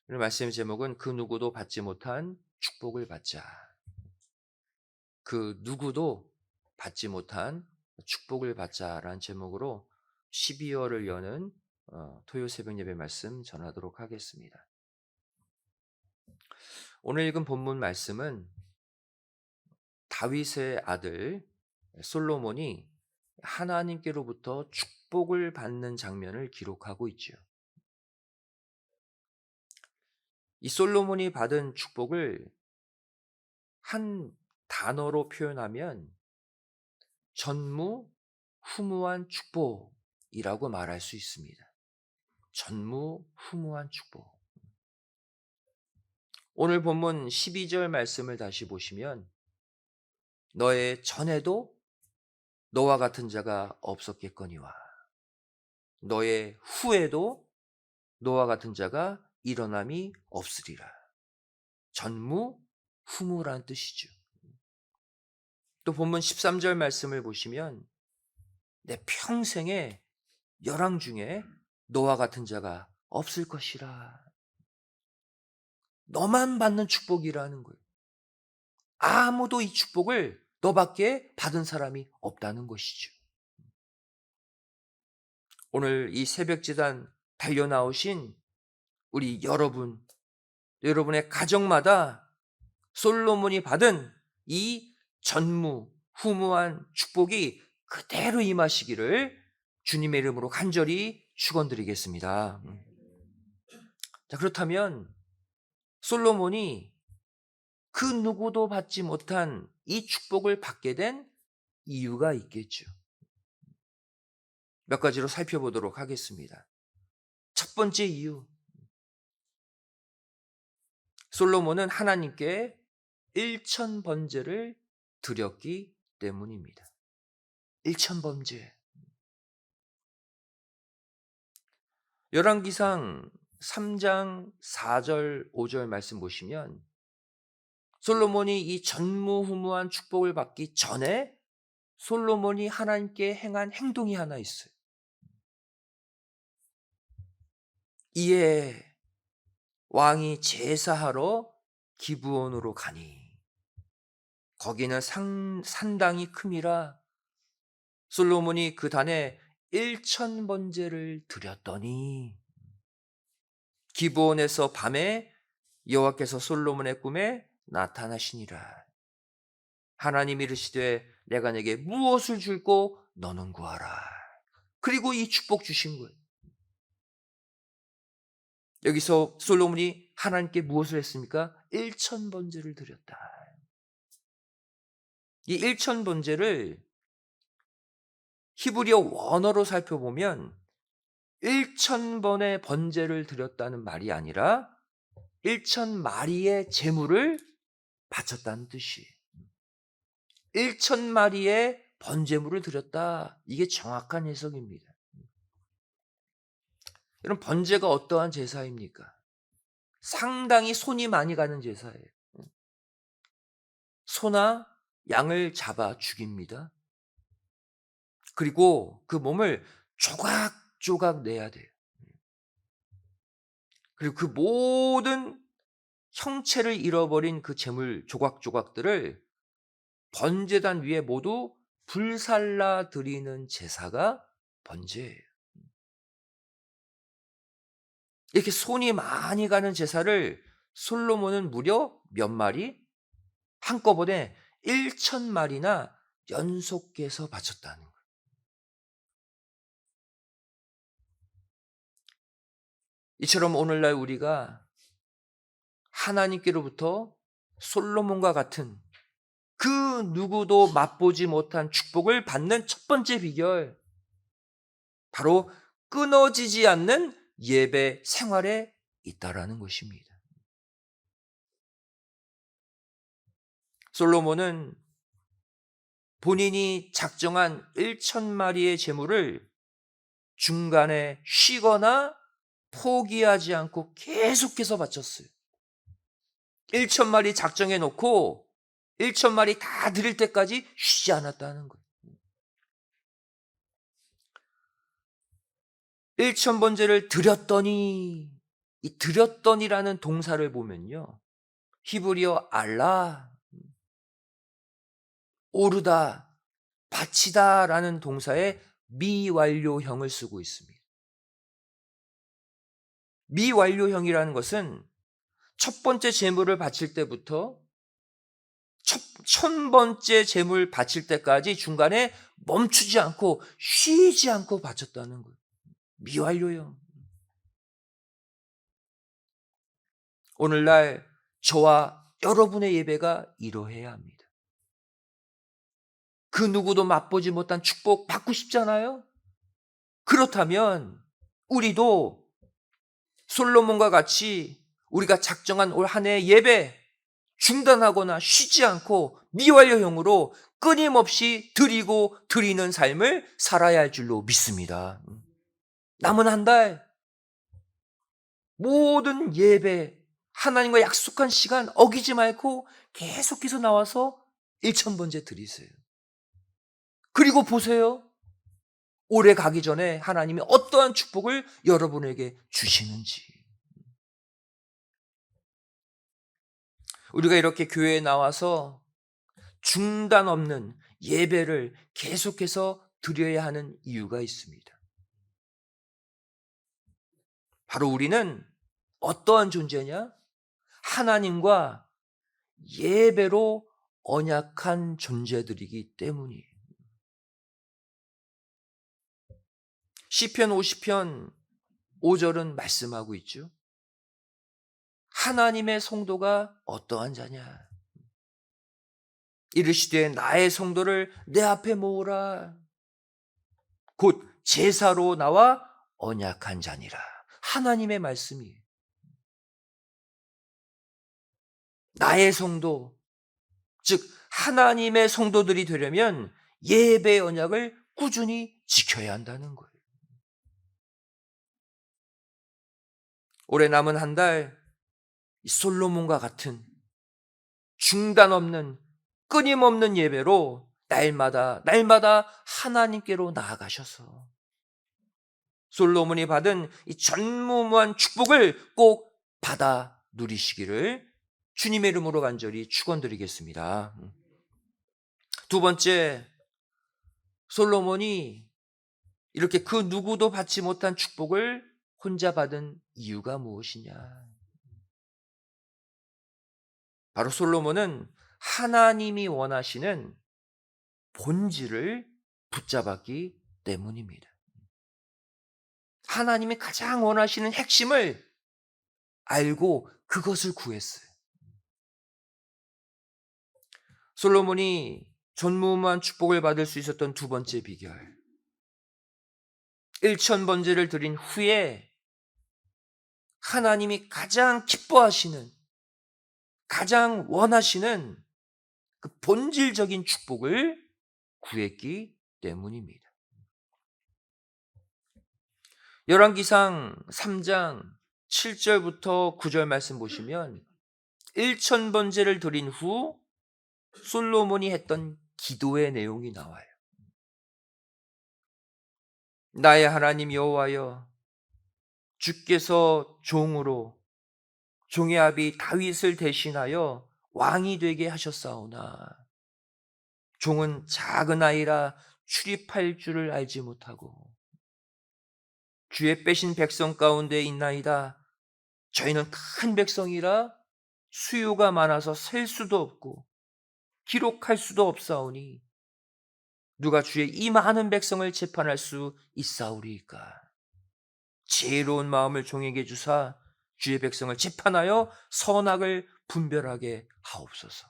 오늘 말씀의 제목은 그 누구도 받지 못한 축복을 받자. 그 누구도 받지 못한 축복을 받자라는 제목으로 12월을 여는 토요 새벽 예배 말씀 전하도록 하겠습니다. 오늘 읽은 본문 말씀은 다윗의 아들 솔로몬이 하나님께로부터 축복을 받는 장면을 기록하고 있죠. 이 솔로몬이 받은 축복을 한 단어로 표현하면 전무후무한 축복이라고 말할 수 있습니다. 전무후무한 축복. 오늘 본문 12절 말씀을 다시 보시면 너의 전에도 너와 같은 자가 없었겠거니와 너의 후에도 너와 같은 자가 일어남이 없으리라. 전무후무란 뜻이죠. 또 본문 13절 말씀을 보시면 내 평생에 열왕 중에 너와 같은 자가 없을 것이라. 너만 받는 축복이라는 거예요. 아무도 이 축복을 너밖에 받은 사람이 없다는 것이죠. 오늘 이 새벽지단 달려나오신 우리 여러분의 가정마다 솔로몬이 받은 이 전무후무한 축복이 그대로 임하시기를 주님의 이름으로 간절히 축원드리겠습니다. 자, 그렇다면 솔로몬이 그 누구도 받지 못한 이 축복을 받게 된 이유가 있겠죠. 몇 가지로 살펴보도록 하겠습니다. 첫 번째 이유. 솔로몬은 하나님께 일천번제를 드렸기 때문입니다. 일천번제. 열왕기상 3장 4절 5절 말씀 보시면 솔로몬이 이 전무후무한 축복을 받기 전에 솔로몬이 하나님께 행한 행동이 하나 있어요. 이에 왕이 제사하러 기브온으로 가니 거기는 산당이 큼이라 솔로몬이 그 단에 1000번제를 드렸더니 기브온에서 밤에 여호와께서 솔로몬의 꿈에 나타나시니라. 하나님이 이르시되 내가 내게 무엇을 줄고 너는 구하라. 그리고 이 축복 주신 거예요. 여기서 솔로몬이 하나님께 무엇을 했습니까? 1000번제를 드렸다. 이 1000번제를 히브리어 원어로 살펴보면 1000번의 번제를 드렸다는 말이 아니라 1000마리의 제물을 바쳤다는 뜻이에요. 1000마리의 번제물을 드렸다. 이게 정확한 해석입니다. 여러분, 번제가 어떠한 제사입니까? 상당히 손이 많이 가는 제사예요. 소나 양을 잡아 죽입니다. 그리고 그 몸을 조각조각 내야 돼요. 그리고 그 모든 형체를 잃어버린 그 제물 조각조각들을 번제단 위에 모두 불살라 드리는 제사가 번제예요. 이렇게 손이 많이 가는 제사를 솔로몬은 무려 몇 마리? 한꺼번에 1000마리나 연속해서 바쳤다는 거예요. 이처럼 오늘날 우리가 하나님께로부터 솔로몬과 같은 그 누구도 맛보지 못한 축복을 받는 첫 번째 비결, 바로 끊어지지 않는 예배 생활에 있다라는 것입니다. 솔로몬은 본인이 작정한 1000마리의 제물을 중간에 쉬거나 포기하지 않고 계속해서 바쳤어요. 1000마리 작정해 놓고 1000마리 다 드릴 때까지 쉬지 않았다는 거예요. 1000번제를 드렸더니 이 드렸더니라는 동사를 보면요, 히브리어 알라, 오르다, 바치다라는 동사의 미완료형을 쓰고 있습니다. 미완료형이라는 것은 첫 번째 제물을 바칠 때부터 천 번째 제물 바칠 때까지 중간에 멈추지 않고 쉬지 않고 바쳤다는 거예요. 미완료형. 오늘날 저와 여러분의 예배가 이러해야 합니다. 그 누구도 맛보지 못한 축복 받고 싶잖아요? 그렇다면 우리도 솔로몬과 같이 우리가 작정한 올 한 해의 예배 중단하거나 쉬지 않고 미완료형으로 끊임없이 드리고 드리는 삶을 살아야 할 줄로 믿습니다. 남은 한 달 모든 예배, 하나님과 약속한 시간 어기지 말고 계속해서 나와서 1,000번째 드리세요. 그리고 보세요. 올해 가기 전에 하나님이 어떠한 축복을 여러분에게 주시는지. 우리가 이렇게 교회에 나와서 중단 없는 예배를 계속해서 드려야 하는 이유가 있습니다. 바로 우리는 어떠한 존재냐? 하나님과 예배로 언약한 존재들이기 때문이에요. 시편 50편 5절은 말씀하고 있죠. 하나님의 성도가 어떠한 자냐? 이르시되 나의 성도를 내 앞에 모으라. 곧 제사로 나와 언약한 자니라. 하나님의 말씀이에요. 나의 성도, 즉 하나님의 성도들이 되려면 예배 언약을 꾸준히 지켜야 한다는 거예요. 올해 남은 한 달 솔로몬과 같은 중단 없는 끊임없는 예배로 날마다 하나님께로 나아가셔서 솔로몬이 받은 이 전무후무한 축복을 꼭 받아 누리시기를 주님의 이름으로 간절히 축원드리겠습니다. 두 번째, 솔로몬이 이렇게 그 누구도 받지 못한 축복을 혼자 받은 이유가 무엇이냐? 바로 솔로몬은 하나님이 원하시는 본질을 붙잡았기 때문입니다. 하나님이 가장 원하시는 핵심을 알고 그것을 구했어요. 솔로몬이 전무후무한 축복을 받을 수 있었던 두 번째 비결. 1,000번제를 드린 후에 하나님이 가장 기뻐하시는, 가장 원하시는 그 본질적인 축복을 구했기 때문입니다. 열왕기상 3장 7절부터 9절 말씀 보시면 1,000번제를 드린 후 솔로몬이 했던 기도의 내용이 나와요. 나의 하나님 여호와여, 주께서 종의 아비 다윗을 대신하여 왕이 되게 하셨사오나 종은 작은 아이라 출입할 줄을 알지 못하고 주의 빼신 백성 가운데 있나이다. 저희는 큰 백성이라 수요가 많아서 셀 수도 없고 기록할 수도 없사오니 누가 주의 이 많은 백성을 재판할 수 있사오리이까? 지혜로운 마음을 종에게 주사 주의 백성을 재판하여 선악을 분별하게 하옵소서.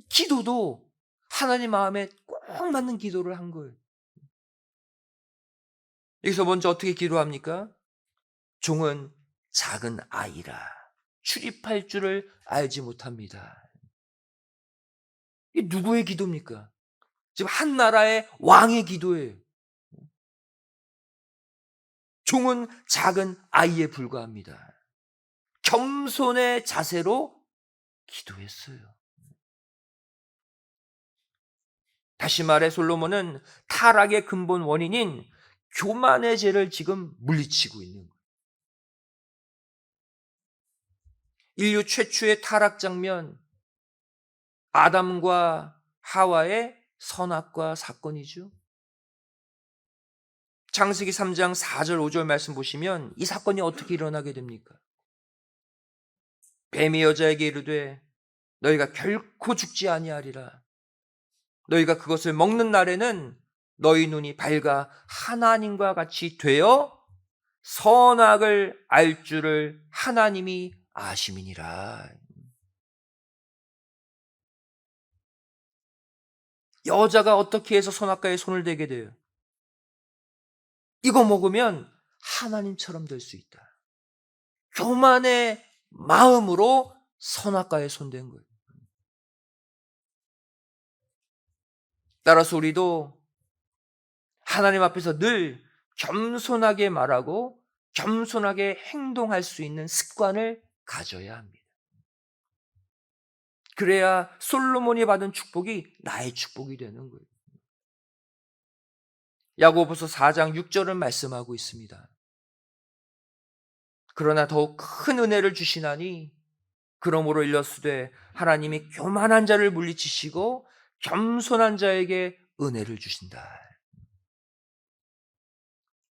기도도 하나님 마음에 꼭 맞는 기도를 한 거예요. 여기서 먼저 어떻게 기도합니까? 종은 작은 아이라 출입할 줄을 알지 못합니다. 이게 누구의 기도입니까? 지금 한 나라의 왕의 기도예요. 종은 작은 아이에 불과합니다. 겸손의 자세로 기도했어요. 다시 말해 솔로몬은 타락의 근본 원인인 교만의 죄를 지금 물리치고 있는 거예요. 인류 최초의 타락 장면, 아담과 하와의 선악과 사건이죠. 창세기 3장 4절 5절 말씀 보시면 이 사건이 어떻게 일어나게 됩니까? 뱀이 여자에게 이르되 너희가 결코 죽지 아니하리라. 너희가 그것을 먹는 날에는 너희 눈이 밝아 하나님과 같이 되어 선악을 알 줄을 하나님이 아심이니라. 여자가 어떻게 해서 선악과에 손을 대게 돼요? 이거 먹으면 하나님처럼 될 수 있다. 교만의 마음으로 선악과에 손댄 거예요. 따라서 우리도 하나님 앞에서 늘 겸손하게 말하고 겸손하게 행동할 수 있는 습관을 가져야 합니다. 그래야 솔로몬이 받은 축복이 나의 축복이 되는 거예요. 야고보서 4장 6절은 말씀하고 있습니다. 그러나 더욱 큰 은혜를 주시나니 그러므로 일렀으되 하나님이 교만한 자를 물리치시고 겸손한 자에게 은혜를 주신다.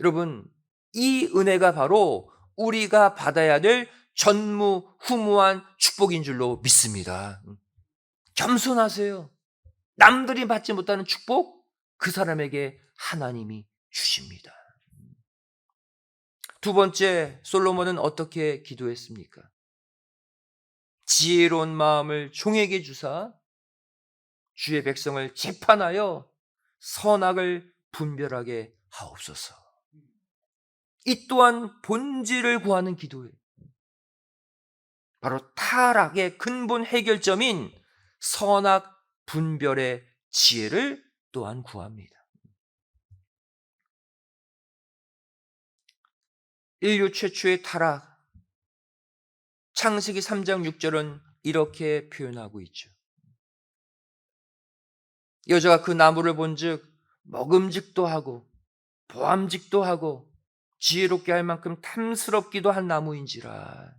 여러분, 이 은혜가 바로 우리가 받아야 될 전무후무한 축복인 줄로 믿습니다. 겸손하세요. 남들이 받지 못하는 축복, 그 사람에게 하나님이 주십니다. 두 번째, 솔로몬은 어떻게 기도했습니까? 지혜로운 마음을 종에게 주사 주의 백성을 재판하여 선악을 분별하게 하옵소서. 이 또한 본질을 구하는 기도예요. 바로 타락의 근본 해결점인 선악 분별의 지혜를 또한 구합니다. 인류 최초의 타락, 창세기 3장 6절은 이렇게 표현하고 있죠. 여자가 그 나무를 본즉 먹음직도 하고 보암직도 하고 지혜롭게 할 만큼 탐스럽기도 한 나무인지라.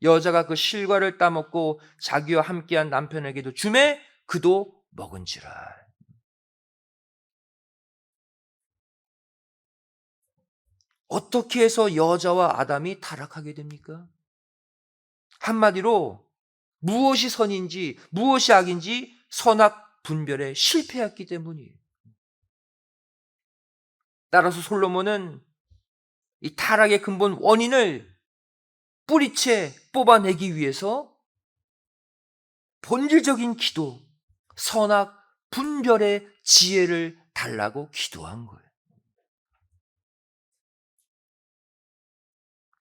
여자가 그 실과를 따먹고 자기와 함께한 남편에게도 주매 그도 먹은지라. 어떻게 해서 여자와 아담이 타락하게 됩니까? 한마디로 무엇이 선인지 무엇이 악인지 선악 분별에 실패했기 때문이에요. 따라서 솔로몬은 이 타락의 근본 원인을 뿌리채 뽑아내기 위해서 본질적인 기도, 선악 분별의 지혜를 달라고 기도한 거예요.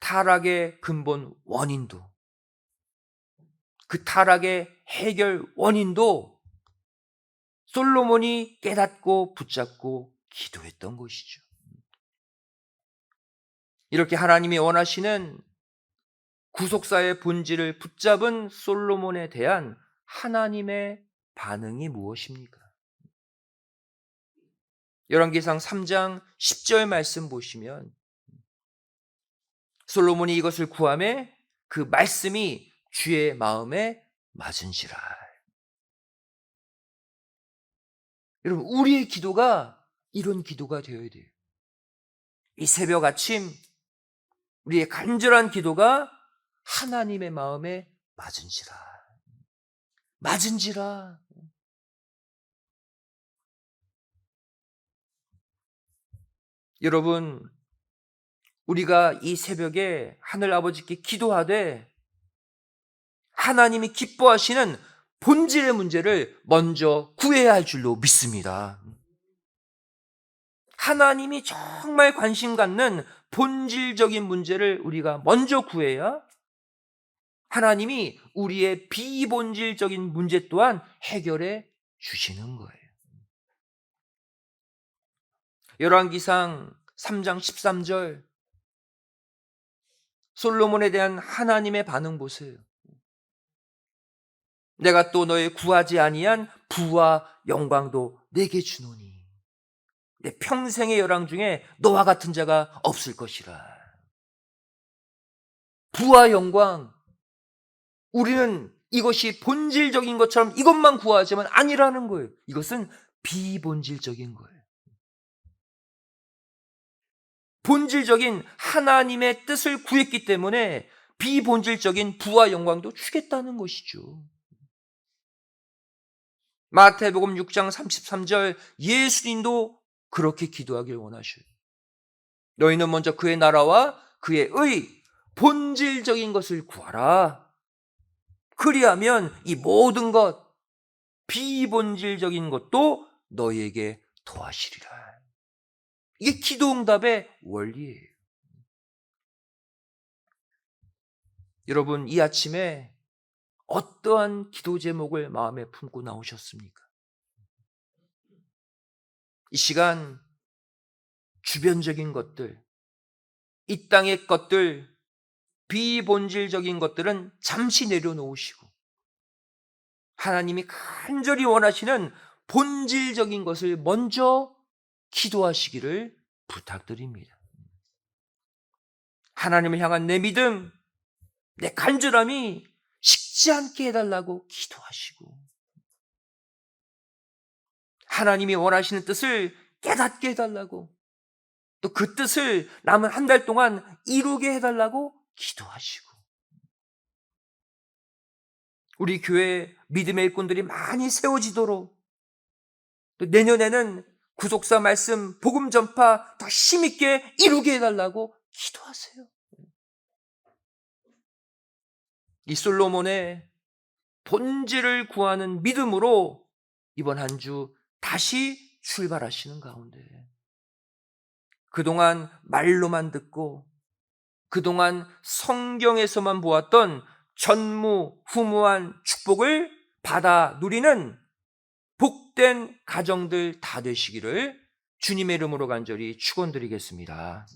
타락의 근본 원인도, 그 타락의 해결 원인도 솔로몬이 깨닫고 붙잡고 기도했던 것이죠. 이렇게 하나님이 원하시는 구속사의 본질을 붙잡은 솔로몬에 대한 하나님의 반응이 무엇입니까? 열왕기상 3장 10절 말씀 보시면 솔로몬이 이것을 구하매 그 말씀이 주의 마음에 맞은지라. 여러분, 우리의 기도가 이런 기도가 되어야 돼요. 이 새벽 아침 우리의 간절한 기도가 하나님의 마음에 맞은지라. 맞은지라. 여러분, 우리가 이 새벽에 하늘 아버지께 기도하되 하나님이 기뻐하시는 본질의 문제를 먼저 구해야 할 줄로 믿습니다. 하나님이 정말 관심 갖는 본질적인 문제를 우리가 먼저 구해야 하나님이 우리의 비본질적인 문제 또한 해결해 주시는 거예요. 열왕기상 3장 13절 솔로몬에 대한 하나님의 반응 보세요. 내가 또 너의 구하지 아니한 부와 영광도 내게 주노니 내 평생의 열왕 중에 너와 같은 자가 없을 것이라. 부와 영광, 우리는 이것이 본질적인 것처럼 이것만 구하지만 아니라는 거예요. 이것은 비본질적인 거예요. 본질적인 하나님의 뜻을 구했기 때문에 비본질적인 부와 영광도 주겠다는 것이죠. 마태복음 6장 33절 예수님도 그렇게 기도하길 원하셔요. 너희는 먼저 그의 나라와 그의 의, 본질적인 것을 구하라. 그리하면 이 모든 것, 비본질적인 것도 너희에게 더하시리라. 이게 기도응답의 원리예요. 여러분, 이 아침에 어떠한 기도 제목을 마음에 품고 나오셨습니까? 이 시간 주변적인 것들, 이 땅의 것들, 비본질적인 것들은 잠시 내려놓으시고 하나님이 간절히 원하시는 본질적인 것을 먼저 기도하시기를 부탁드립니다. 하나님을 향한 내 믿음, 내 간절함이 식지 않게 해달라고 기도하시고 하나님이 원하시는 뜻을 깨닫게 해달라고 또 그 뜻을 남은 한 달 동안 이루게 해달라고 기도하시고 우리 교회 믿음의 일꾼들이 많이 세워지도록 또 내년에는 구속사 말씀, 복음 전파 더 힘있게 이루게 해달라고 기도하세요. 이 솔로몬의 본질을 구하는 믿음으로 이번 한 주 다시 출발하시는 가운데 그동안 말로만 듣고 그동안 성경에서만 보았던 전무후무한 축복을 받아 누리는 복된 가정들 다 되시기를 주님의 이름으로 간절히 축원드리겠습니다.